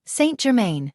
Saint Germain.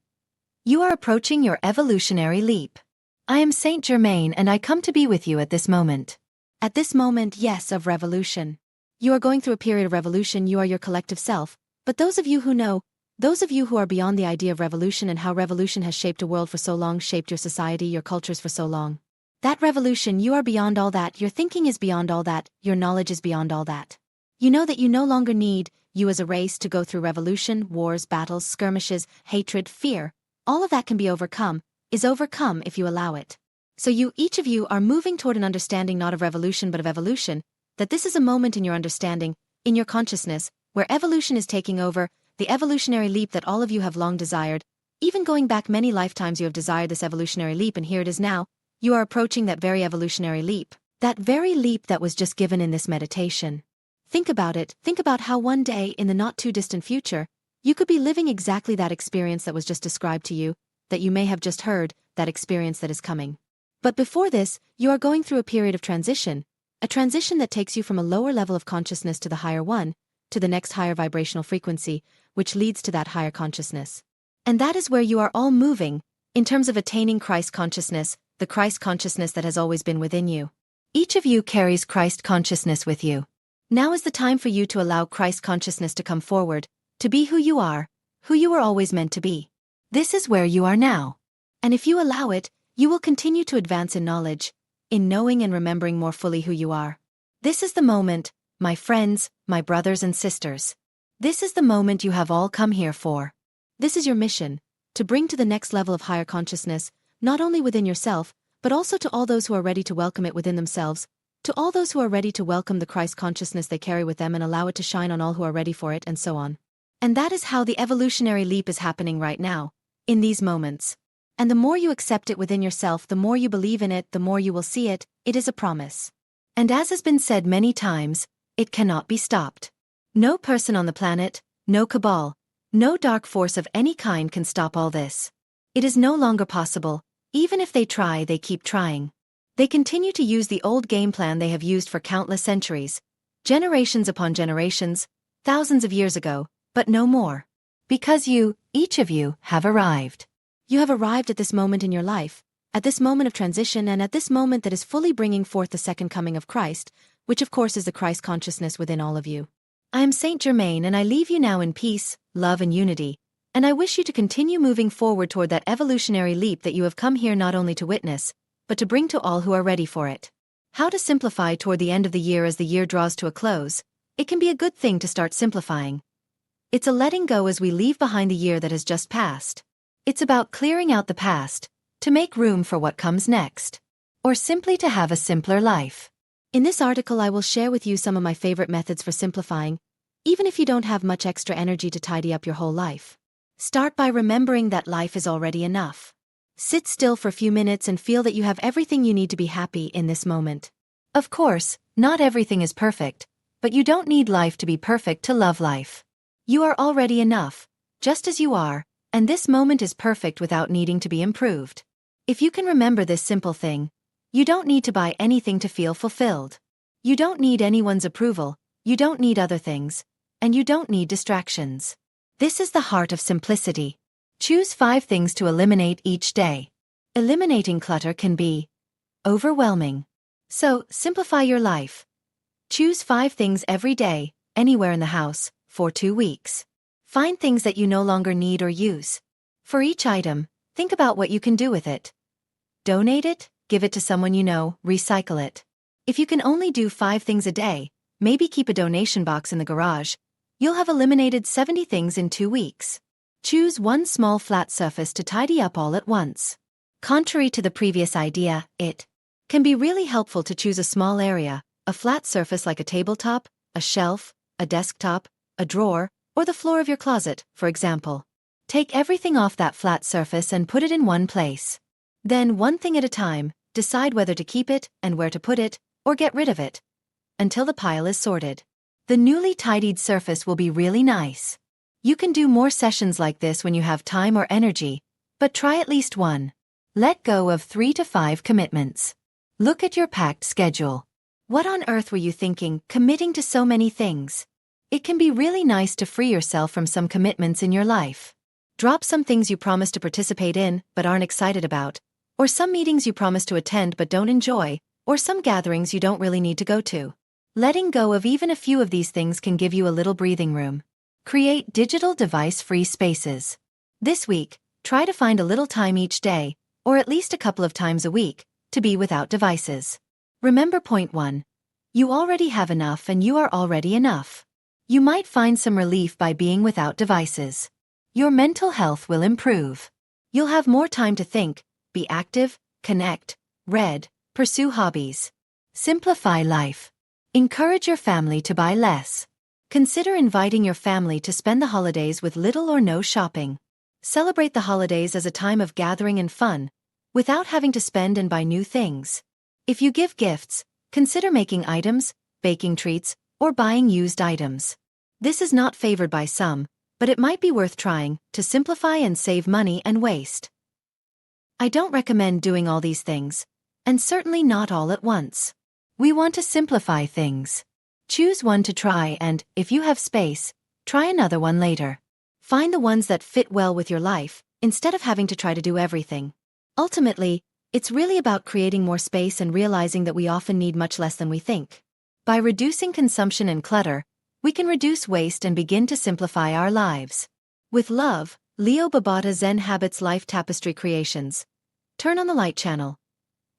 You are approaching your evolutionary leap. I am Saint Germain and I come to be with you at this moment. At this moment, yes, of revolution. You are going through a period of revolution, you are your collective self, but those of you who know, those of you who are beyond the idea of revolution and how revolution has shaped a world for so long, shaped your society, your cultures for so long. That revolution, you are beyond all that, your thinking is beyond all that, your knowledge is beyond all that. You know that you no longer need, you as a race, to go through revolution, wars, battles, skirmishes, hatred, fear. All of that can be overcome, is overcome if you allow it. So you, each of you, are moving toward an understanding not of revolution but of evolution, that this is a moment in your understanding, in your consciousness, where evolution is taking over, the evolutionary leap that all of you have long desired. Even going back many lifetimes you have desired this evolutionary leap, and here it is now. You are approaching that very evolutionary leap. That very leap that was just given in this meditation. Think about it, think about how one day in the not too distant future, you could be living exactly that experience that was just described to you, that you may have just heard, that experience that is coming. But before this, you are going through a period of transition, a transition that takes you from a lower level of consciousness to the higher one, to the next higher vibrational frequency, which leads to that higher consciousness. And that is where you are all moving, in terms of attaining Christ consciousness, the Christ consciousness that has always been within you. Each of you carries Christ consciousness with you. Now is the time for you to allow Christ consciousness to come forward, to be who you were always meant to be. This is where you are now. And if you allow it, you will continue to advance in knowledge, in knowing and remembering more fully who you are. This is the moment, my friends, my brothers and sisters. This is the moment you have all come here for. This is your mission, to bring to the next level of higher consciousness, not only within yourself, but also to all those who are ready to welcome it within themselves, to all those who are ready to welcome the Christ consciousness they carry with them and allow it to shine on all who are ready for it, and so on. And that is how the evolutionary leap is happening right now, in these moments. And the more you accept it within yourself, the more you believe in it, the more you will see it. It is a promise. And as has been said many times, it cannot be stopped. No person on the planet, no cabal, no dark force of any kind can stop all this. It is no longer possible. Even if they try, they keep trying. They continue to use the old game plan they have used for countless centuries, generations upon generations, thousands of years ago, but no more. Because you, each of you, have arrived. You have arrived at this moment in your life, at this moment of transition, and at this moment that is fully bringing forth the second coming of Christ, which of course is the Christ consciousness within all of you. I am Saint Germain and I leave you now in peace, love and unity, and I wish you to continue moving forward toward that evolutionary leap that you have come here not only to witness, but to bring to all who are ready for it. How to simplify toward the end of the year as the year draws to a close. It can be a good thing to start simplifying. It's a letting go as we leave behind the year that has just passed. It's about clearing out the past, to make room for what comes next. Or simply to have a simpler life. In this article I will share with you some of my favorite methods for simplifying, even if you don't have much extra energy to tidy up your whole life. Start by remembering that life is already enough. Sit still for a few minutes and feel that you have everything you need to be happy in this moment. Of course, not everything is perfect, but you don't need life to be perfect to love life. You are already enough, just as you are, and this moment is perfect without needing to be improved. If you can remember this simple thing, you don't need to buy anything to feel fulfilled. You don't need anyone's approval, you don't need other things, and you don't need distractions. This is the heart of simplicity. Choose 5 things to eliminate each day. Eliminating clutter can be overwhelming. So, simplify your life. Choose 5 things every day, anywhere in the house, for 2 weeks. Find things that you no longer need or use. For each item, think about what you can do with it. Donate it, give it to someone you know, recycle it. If you can only do 5 things a day, maybe keep a donation box in the garage. You'll have eliminated 70 things in 2 weeks. Choose one small flat surface to tidy up all at once. Contrary to the previous idea, it can be really helpful to choose a small area, a flat surface like a tabletop, a shelf, a desktop, a drawer, or the floor of your closet, for example. Take everything off that flat surface and put it in one place. Then, one thing at a time, decide whether to keep it and where to put it, or get rid of it, until the pile is sorted. The newly tidied surface will be really nice. You can do more sessions like this when you have time or energy, but try at least one. Let go of 3 to 5 commitments. Look at your packed schedule. What on earth were you thinking, committing to so many things? It can be really nice to free yourself from some commitments in your life. Drop some things you promised to participate in but aren't excited about, or some meetings you promised to attend but don't enjoy, or some gatherings you don't really need to go to. Letting go of even a few of these things can give you a little breathing room. Create digital device-free spaces. This week, try to find a little time each day, or at least a couple of times a week, to be without devices. Remember point 1. You already have enough and you are already enough. You might find some relief by being without devices. Your mental health will improve. You'll have more time to think, be active, connect, read, pursue hobbies. Simplify life. Encourage your family to buy less. Consider inviting your family to spend the holidays with little or no shopping. Celebrate the holidays as a time of gathering and fun, without having to spend and buy new things. If you give gifts, consider making items, baking treats, or buying used items. This is not favored by some, but it might be worth trying to simplify and save money and waste. I don't recommend doing all these things, and certainly not all at once. We want to simplify things. Choose one to try and, if you have space, try another one later. Find the ones that fit well with your life, instead of having to try to do everything. Ultimately, it's really about creating more space and realizing that we often need much less than we think. By reducing consumption and clutter, we can reduce waste and begin to simplify our lives. With love, Leo Babauta Zen Habits Life Tapestry Creations. Turn on the light channel.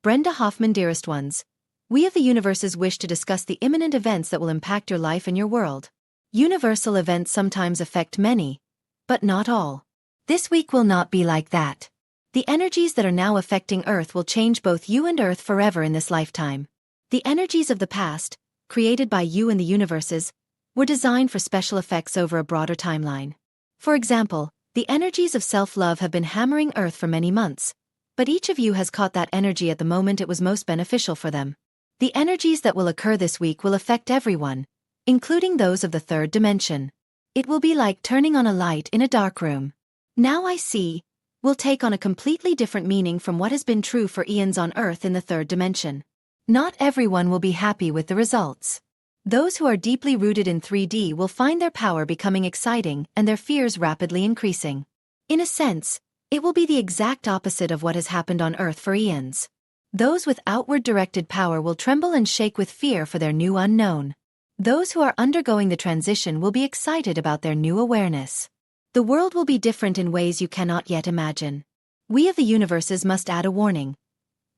Brenda Hoffman. Dearest ones, we of the universes wish to discuss the imminent events that will impact your life and your world. Universal events sometimes affect many, but not all. This week will not be like that. The energies that are now affecting Earth will change both you and Earth forever in this lifetime. The energies of the past, created by you and the universes, were designed for special effects over a broader timeline. For example, the energies of self-love have been hammering Earth for many months, but each of you has caught that energy at the moment it was most beneficial for them. The energies that will occur this week will affect everyone, including those of the third dimension. It will be like turning on a light in a dark room. Now I see, will take on a completely different meaning from what has been true for eons on Earth in the third dimension. Not everyone will be happy with the results. Those who are deeply rooted in 3D will find their power becoming exciting and their fears rapidly increasing. In a sense, it will be the exact opposite of what has happened on Earth for eons. Those with outward-directed power will tremble and shake with fear for their new unknown. Those who are undergoing the transition will be excited about their new awareness. The world will be different in ways you cannot yet imagine. We of the universes must add a warning.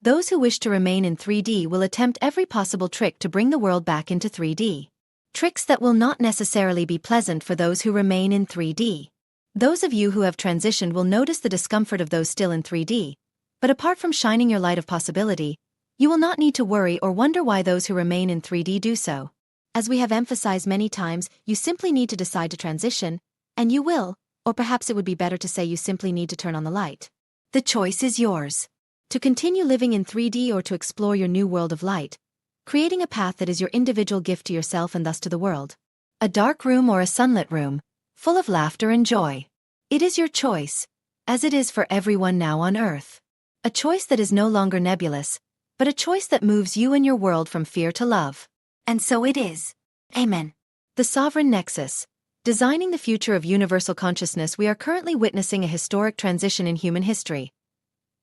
Those who wish to remain in 3D will attempt every possible trick to bring the world back into 3D. Tricks that will not necessarily be pleasant for those who remain in 3D. Those of you who have transitioned will notice the discomfort of those still in 3D, but apart from shining your light of possibility, you will not need to worry or wonder why those who remain in 3D do so. As we have emphasized many times, you simply need to decide to transition, and you will, or perhaps it would be better to say you simply need to turn on the light. The choice is yours. To continue living in 3D or to explore your new world of light, creating a path that is your individual gift to yourself and thus to the world. A dark room or a sunlit room, full of laughter and joy. It is your choice, as it is for everyone now on Earth. A choice that is no longer nebulous, but a choice that moves you and your world from fear to love. And so it is. Amen. The Sovereign Nexus. Designing the future of universal consciousness. We are currently witnessing a historic transition in human history.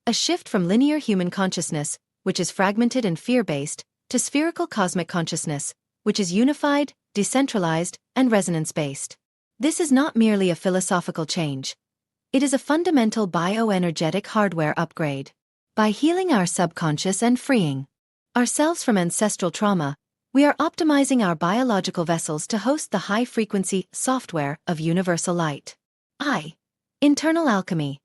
A shift from linear human consciousness, which is fragmented and fear-based, to spherical cosmic consciousness, which is unified, decentralized, and resonance-based. This is not merely a philosophical change. It is a fundamental bioenergetic hardware upgrade. By healing our subconscious and freeing ourselves from ancestral trauma, we are optimizing our biological vessels to host the high-frequency software of universal light. Internal alchemy.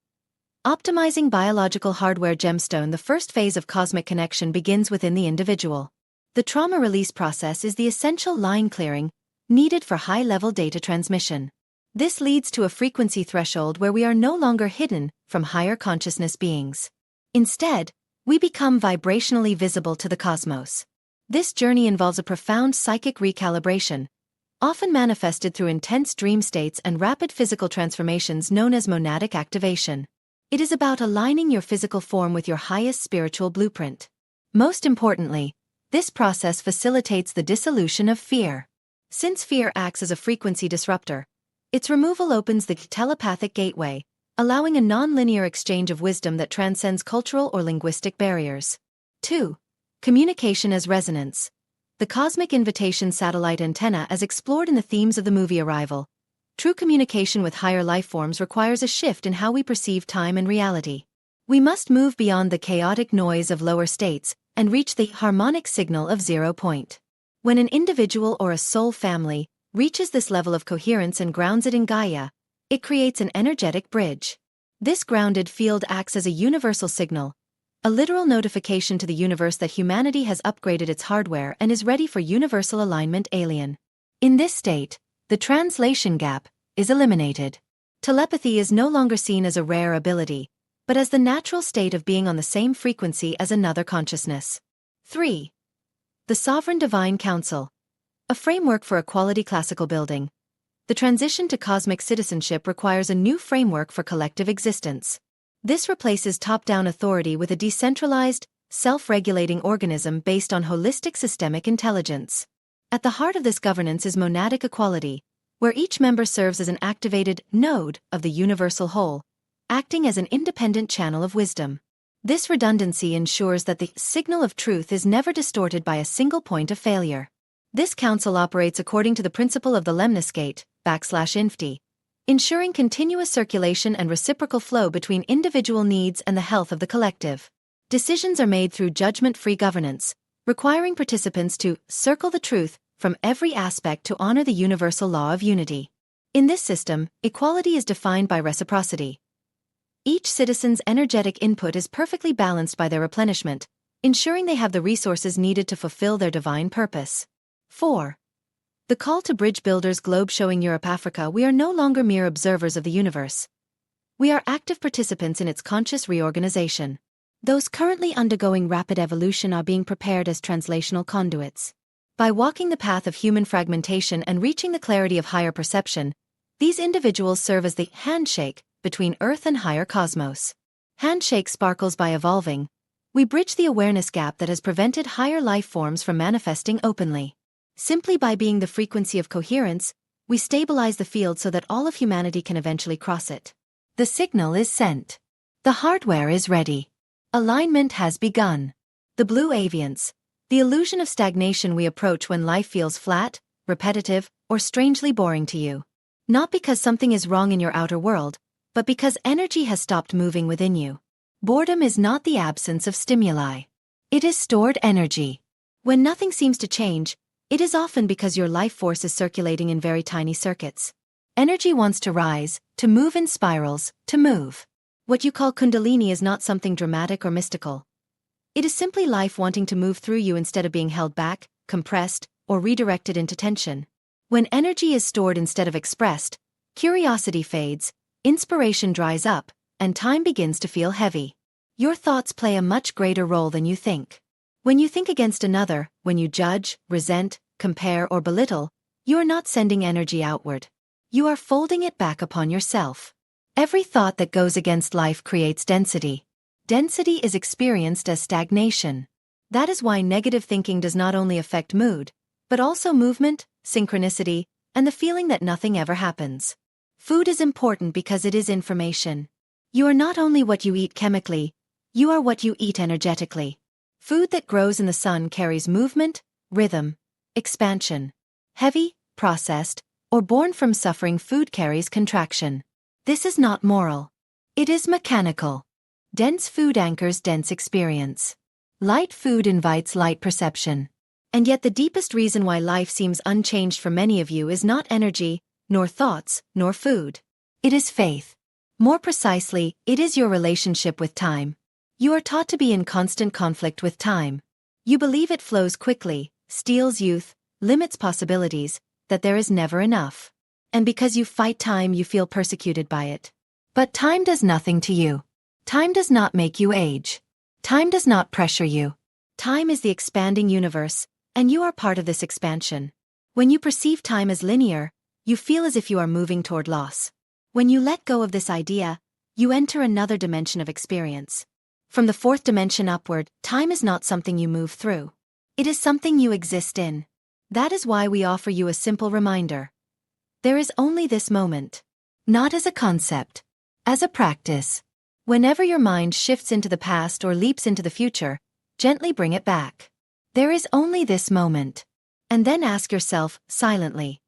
Optimizing biological hardware gemstone. The first phase of cosmic connection begins within the individual. The trauma release process is the essential line clearing needed for high-level data transmission. This leads to a frequency threshold where we are no longer hidden from higher consciousness beings. Instead, we become vibrationally visible to the cosmos. This journey involves a profound psychic recalibration, often manifested through intense dream states and rapid physical transformations known as monadic activation. It is about aligning your physical form with your highest spiritual blueprint. Most importantly, this process facilitates the dissolution of fear. Since fear acts as a frequency disruptor, its removal opens the telepathic gateway, allowing a non-linear exchange of wisdom that transcends cultural or linguistic barriers. 2. Communication as resonance. The cosmic invitation satellite antenna as explored in the themes of the movie Arrival. True communication with higher life forms requires a shift in how we perceive time and reality. We must move beyond the chaotic noise of lower states and reach the harmonic signal of 0 point. When an individual or a soul family reaches this level of coherence and grounds it in Gaia, it creates an energetic bridge. This grounded field acts as a universal signal, a literal notification to the universe that humanity has upgraded its hardware and is ready for universal alignment alien. In this state, the translation gap is eliminated. Telepathy is no longer seen as a rare ability, but as the natural state of being on the same frequency as another consciousness. 3. The Sovereign Divine Council. A framework for equality classical building. The transition to cosmic citizenship requires a new framework for collective existence. This replaces top-down authority with a decentralized, self-regulating organism based on holistic systemic intelligence. At the heart of this governance is monadic equality, where each member serves as an activated node of the universal whole, acting as an independent channel of wisdom. This redundancy ensures that the signal of truth is never distorted by a single point of failure. This council operates according to the principle of the lemniscate/infty, ensuring continuous circulation and reciprocal flow between individual needs and the health of the collective. Decisions are made through judgment-free governance, requiring participants to circle the truth from every aspect to honor the universal law of unity. In this system, equality is defined by reciprocity. Each citizen's energetic input is perfectly balanced by their replenishment, ensuring they have the resources needed to fulfill their divine purpose. 4. The call to bridge builders globe showing Europe-Africa. We are no longer mere observers of the universe. We are active participants in its conscious reorganization. Those currently undergoing rapid evolution are being prepared as translational conduits. By walking the path of human fragmentation and reaching the clarity of higher perception, these individuals serve as the handshake between Earth and higher cosmos. Handshake sparkles by evolving. We bridge the awareness gap that has prevented higher life forms from manifesting openly. Simply by being the frequency of coherence, we stabilize the field so that all of humanity can eventually cross it. The signal is sent. The hardware is ready. Alignment has begun. The blue Avians. The illusion of stagnation we approach when life feels flat, repetitive, or strangely boring to you. Not because something is wrong in your outer world, but because energy has stopped moving within you. Boredom is not the absence of stimuli. It is stored energy. When nothing seems to change, it is often because your life force is circulating in very tiny circuits. Energy wants to rise, to move in spirals, to move. What you call Kundalini is not something dramatic or mystical. It is simply life wanting to move through you instead of being held back, compressed, or redirected into tension. When energy is stored instead of expressed, curiosity fades, inspiration dries up, and time begins to feel heavy. Your thoughts play a much greater role than you think. When you think against another, when you judge, resent, compare, or belittle, you are not sending energy outward. You are folding it back upon yourself. Every thought that goes against life creates density. Density is experienced as stagnation. That is why negative thinking does not only affect mood, but also movement, synchronicity, and the feeling that nothing ever happens. Food is important because it is information. You are not only what you eat chemically, you are what you eat energetically. Food that grows in the sun carries movement, rhythm, expansion. Heavy, processed, or born from suffering food carries contraction. This is not moral. It is mechanical. Dense food anchors dense experience. Light food invites light perception. And yet the deepest reason why life seems unchanged for many of you is not energy, nor thoughts, nor food. It is faith. More precisely, it is your relationship with time. You are taught to be in constant conflict with time. You believe it flows quickly, steals youth, limits possibilities, that there is never enough. And because you fight time, you feel persecuted by it. But time does nothing to you. Time does not make you age. Time does not pressure you. Time is the expanding universe, and you are part of this expansion. When you perceive time as linear, you feel as if you are moving toward loss. When you let go of this idea, you enter another dimension of experience. From the fourth dimension upward, time is not something you move through. It is something you exist in. That is why we offer you a simple reminder. There is only this moment. Not as a concept. As a practice, whenever your mind shifts into the past or leaps into the future, gently bring it back. There is only this moment. And then ask yourself, silently,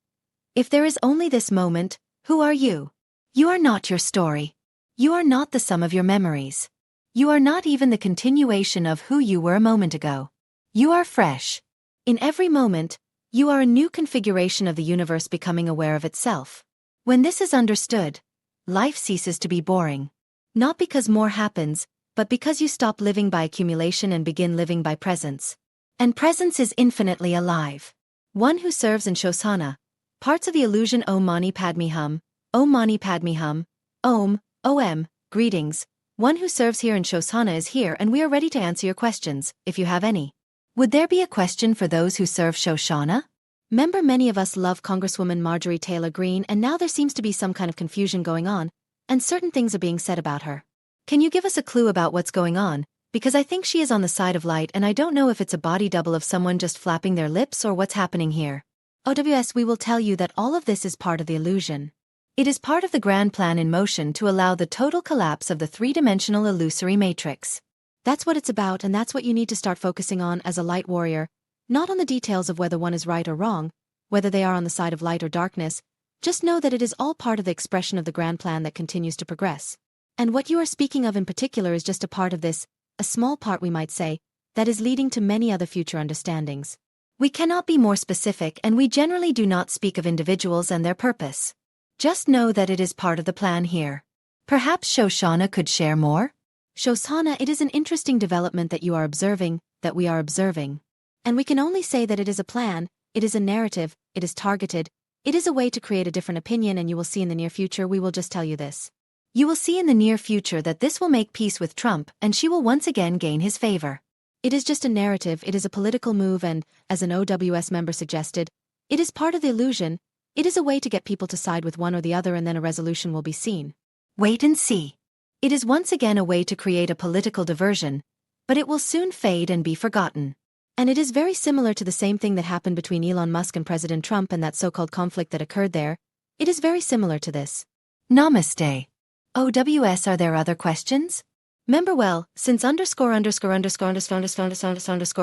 if there is only this moment, who are you? You are not your story. You are not the sum of your memories. You are not even the continuation of who you were a moment ago. You are fresh. In every moment, you are a new configuration of the universe becoming aware of itself. When this is understood, life ceases to be boring. Not because more happens, but because you stop living by accumulation and begin living by presence. And presence is infinitely alive. One who serves in Shoshanna. Parts of the illusion Om Mani Padme Hum, Om Mani Padme Hum, Om, Om, greetings. One who serves here in Shoshanna is here and we are ready to answer your questions, if you have any. Would there be a question for those who serve Shoshanna? Remember, many of us love Congresswoman Marjorie Taylor Greene, and now there seems to be some kind of confusion going on, and certain things are being said about her. Can you give us a clue about what's going on? Because I think she is on the side of light and I don't know if it's a body double of someone just flapping their lips or what's happening here. OWS, we will tell you that all of this is part of the illusion. It is part of the grand plan in motion to allow the total collapse of the three-dimensional illusory matrix. That's what it's about, and that's what you need to start focusing on as a light warrior, not on the details of whether one is right or wrong, whether they are on the side of light or darkness. Just know that it is all part of the expression of the grand plan that continues to progress. And what you are speaking of in particular is just a part of this, a small part we might say, that is leading to many other future understandings. We cannot be more specific, and we generally do not speak of individuals and their purpose. Just know that it is part of the plan here. Perhaps Shoshanna could share more? Shoshanna, it is an interesting development that you are observing, that we are observing. And we can only say that it is a plan, it is a narrative, it is targeted, it is a way to create a different opinion, and you will see in the near future, we will just tell you this. You will see in the near future that this will make peace with Trump and she will once again gain his favor. It is just a narrative, it is a political move, and, as an OWS member suggested, it is part of the illusion. It is a way to get people to side with one or the other, and then a resolution will be seen. Wait and see. It is once again a way to create a political diversion, but it will soon fade and be forgotten. And it is very similar to the same thing that happened between Elon Musk and President Trump and that so-called conflict that occurred there. It is very similar to this. Namaste. OWS, are there other questions? Member, well, since underscore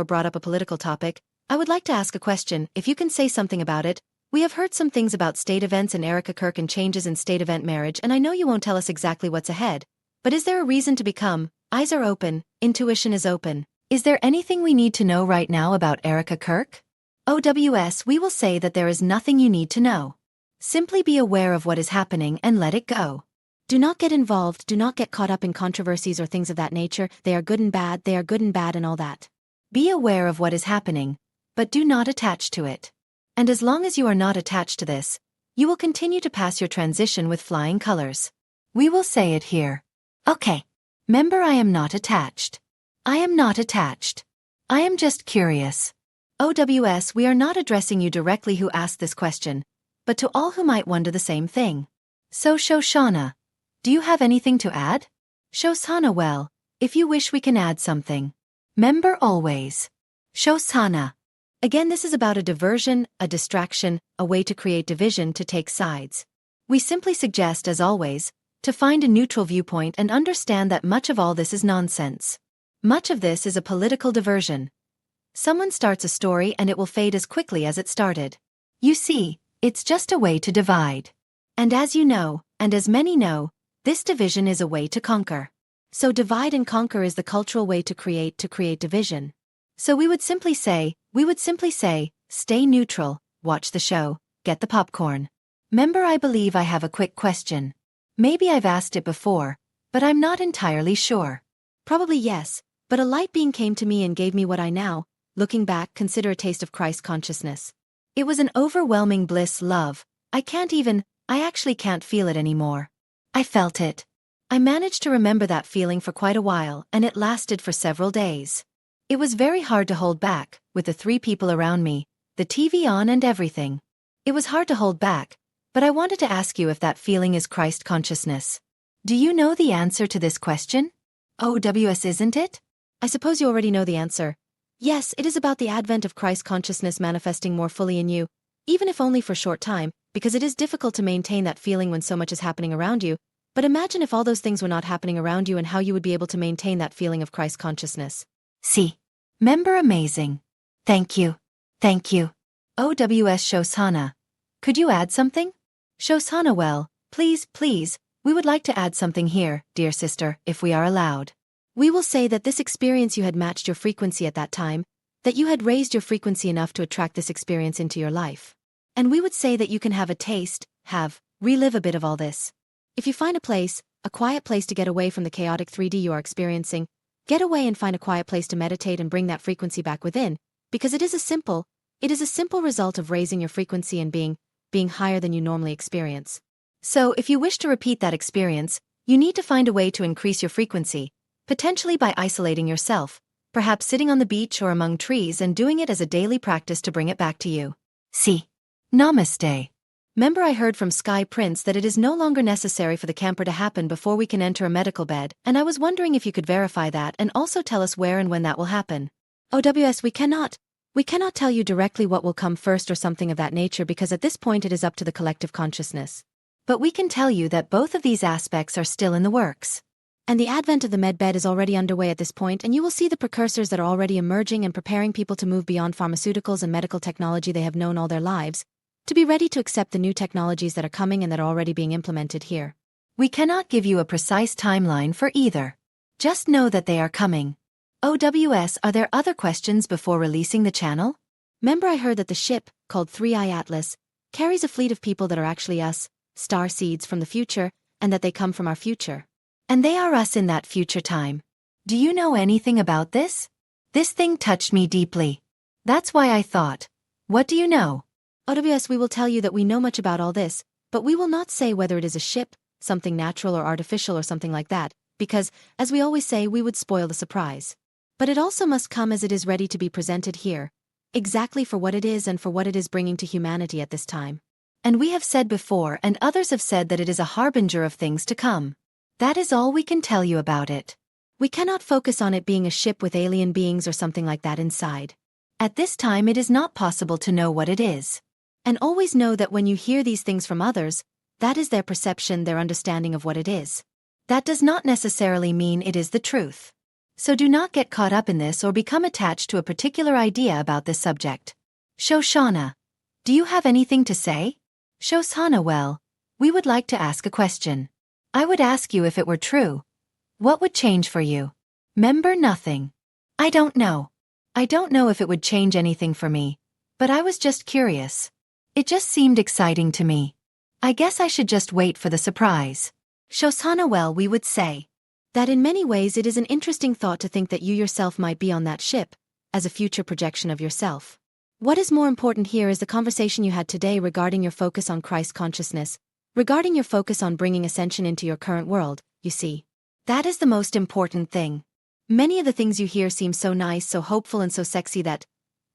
brought up a political topic, I would like to ask a question, if you can say something about it. We have heard some things about state events and Erica Kirk and changes in state event marriage, and I know you won't tell us exactly what's ahead, but is there a reason to become? Eyes are open, intuition is open. Is there anything we need to know right now about Erica Kirk? OWS, we will say that there is nothing you need to know. Simply be aware of what is happening and let it go. Do not get involved, do not get caught up in controversies or things of that nature. They are good and bad, they are good and bad and all that. Be aware of what is happening, but do not attach to it. And as long as you are not attached to this, you will continue to pass your transition with flying colors. We will say it here. Okay. Member, I am not attached. I am not attached. I am just curious. OWS, we are not addressing you directly who asked this question, but to all who might wonder the same thing. So Shoshanna, do you have anything to add? Shoshanna, well, if you wish we can add something. Member, always. Shoshanna. Again, this is about a diversion, a distraction, a way to create division, to take sides. We simply suggest, as always, to find a neutral viewpoint and understand that much of all this is nonsense. Much of this is a political diversion. Someone starts a story and it will fade as quickly as it started. You see, it's just a way to divide. And as you know, and as many know, this division is a way to conquer. So divide and conquer is the cultural way to create division. So we would simply say, stay neutral, watch the show, get the popcorn. Member, I believe I have a quick question. Maybe I've asked it before, but I'm not entirely sure. Probably yes, but a light being came to me and gave me what I now, looking back, consider a taste of Christ consciousness. It was an overwhelming bliss, love. I actually can't feel it anymore. I felt it. I managed to remember that feeling for quite a while, and it lasted for several days. It was very hard to hold back, with the 3 people around me, the TV on and everything. It was hard to hold back, but I wanted to ask you if that feeling is Christ consciousness. Do you know the answer to this question? OWS, isn't it? I suppose you already know the answer. Yes, it is about the advent of Christ consciousness manifesting more fully in you, even if only for a short time, because it is difficult to maintain that feeling when so much is happening around you, But imagine if all those things were not happening around you and how you would be able to maintain that feeling of Christ consciousness. See. Member amazing. Thank you. Thank you. OWS Shoshanna. Could you add something? Shoshanna, well, please, we would like to add something here, dear sister, if we are allowed. We will say that this experience you had matched your frequency at that time, that you had raised your frequency enough to attract this experience into your life. And we would say that you can have a taste, relive a bit of all this. If you find a quiet place to get away from the chaotic 3D you are experiencing, get away and find a quiet place to meditate and bring that frequency back within, because it is a simple result of raising your frequency and being higher than you normally experience. So if you wish to repeat that experience, you need to find a way to increase your frequency, potentially by isolating yourself, perhaps sitting on the beach or among trees and doing it as a daily practice to bring it back to you. See. Namaste. Remember, I heard from Sky Prince that it is no longer necessary for the camper to happen before we can enter a medical bed, and I was wondering if you could verify that and also tell us where and when that will happen. OWS, we cannot tell you directly what will come first or something of that nature because at this point it is up to the collective consciousness. But we can tell you that both of these aspects are still in the works. And the advent of the medbed is already underway at this point, and you will see the precursors that are already emerging and preparing people to move beyond pharmaceuticals and medical technology they have known all their lives, to be ready to accept the new technologies that are coming and that are already being implemented here. We cannot give you a precise timeline for either. Just know that they are coming. OWS, are there other questions before releasing the channel? Remember, I heard that the ship, called 3i Atlas, carries a fleet of people that are actually us, star seeds from the future, and that they come from our future. And they are us in that future time. Do you know anything about this? This thing touched me deeply. That's why I thought. What do you know? OWS, we will tell you that we know much about all this, but we will not say whether it is a ship, something natural or artificial or something like that, because, as we always say, we would spoil the surprise. But it also must come as it is ready to be presented here, exactly for what it is and for what it is bringing to humanity at this time. And we have said before, and others have said, that it is a harbinger of things to come. That is all we can tell you about it. We cannot focus on it being a ship with alien beings or something like that inside. At this time it is not possible to know what it is. And always know that when you hear these things from others, that is their perception, their understanding of what it is. That does not necessarily mean it is the truth. So do not get caught up in this or become attached to a particular idea about this subject. Shoshanna, do you have anything to say? Shoshanna, well, we would like to ask a question. I would ask you if it were true. What would change for you? Member, nothing. I don't know. I don't know if it would change anything for me, but I was just curious. It just seemed exciting to me. I guess I should just wait for the surprise. Shoshanna, well, we would say that in many ways it is an interesting thought to think that you yourself might be on that ship, as a future projection of yourself. What is more important here is the conversation you had today regarding your focus on Christ consciousness, regarding your focus on bringing ascension into your current world, you see. That is the most important thing. Many of the things you hear seem so nice, so hopeful and so sexy that,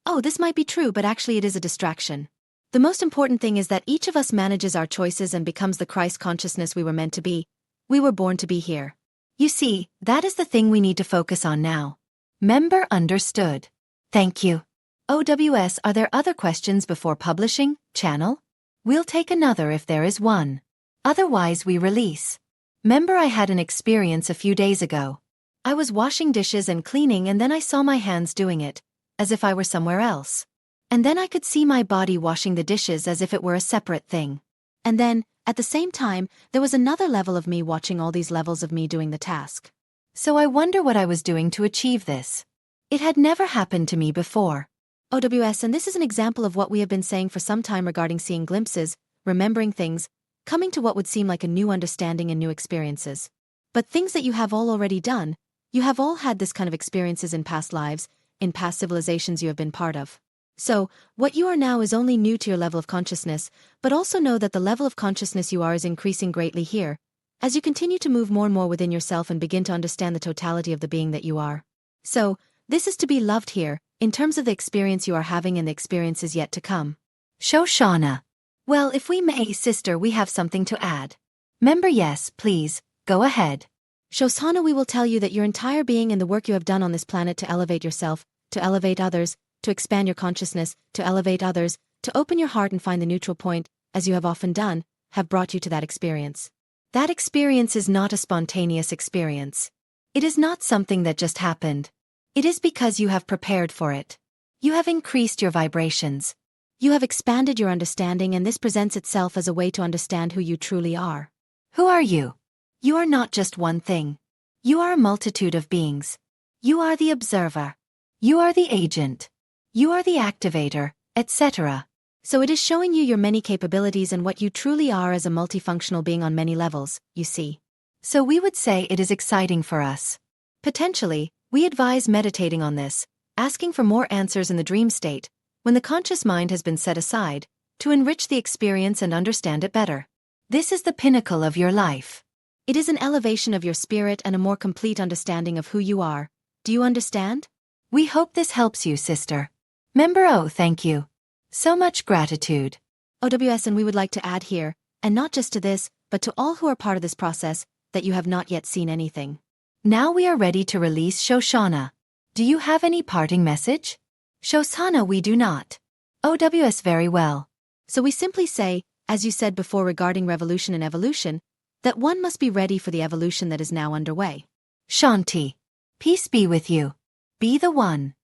oh, this might be true, but actually it is a distraction. The most important thing is that each of us manages our choices and becomes the Christ consciousness we were meant to be. We were born to be here. You see, that is the thing we need to focus on now. Member, understood. Thank you. OWS, are there other questions before publishing, channel? We'll take another if there is one. Otherwise we release. Member, I had an experience a few days ago. I was washing dishes and cleaning, and then I saw my hands doing it, as if I were somewhere else. And then I could see my body washing the dishes as if it were a separate thing. And then, at the same time, there was another level of me watching all these levels of me doing the task. So I wonder what I was doing to achieve this. It had never happened to me before. OWS, and this is an example of what we have been saying for some time regarding seeing glimpses, remembering things, coming to what would seem like a new understanding and new experiences. But things that you have all already done, you have all had this kind of experiences in past lives, in past civilizations you have been part of. So, what you are now is only new to your level of consciousness, but also know that the level of consciousness you are is increasing greatly here, as you continue to move more and more within yourself and begin to understand the totality of the being that you are. So, this is to be loved here, in terms of the experience you are having and the experiences yet to come. Shoshanna. Well, if we may, sister, we have something to add. Member, yes, please, go ahead. Shoshanna, we will tell you that your entire being and the work you have done on this planet to elevate yourself, to elevate others, to expand your consciousness, to elevate others, to open your heart and find the neutral point, as you have often done, have brought you to that experience. That experience is not a spontaneous experience. It is not something that just happened. It is because you have prepared for it. You have increased your vibrations. You have expanded your understanding, and this presents itself as a way to understand who you truly are. Who are you? You are not just one thing. You are a multitude of beings. You are the observer. You are the agent. You are the activator, etc. So it is showing you your many capabilities and what you truly are as a multifunctional being on many levels, you see. So we would say it is exciting for us. Potentially, we advise meditating on this, asking for more answers in the dream state, when the conscious mind has been set aside, to enrich the experience and understand it better. This is the pinnacle of your life. It is an elevation of your spirit and a more complete understanding of who you are. Do you understand? We hope this helps you, sister. Member O, thank you. So much gratitude. OWS, and we would like to add here, and not just to this, but to all who are part of this process, that you have not yet seen anything. Now we are ready to release Shoshanna. Do you have any parting message? Shoshanna, we do not. OWS, very well. So we simply say, as you said before regarding revolution and evolution, that one must be ready for the evolution that is now underway. Shanti. Peace be with you. Be the one.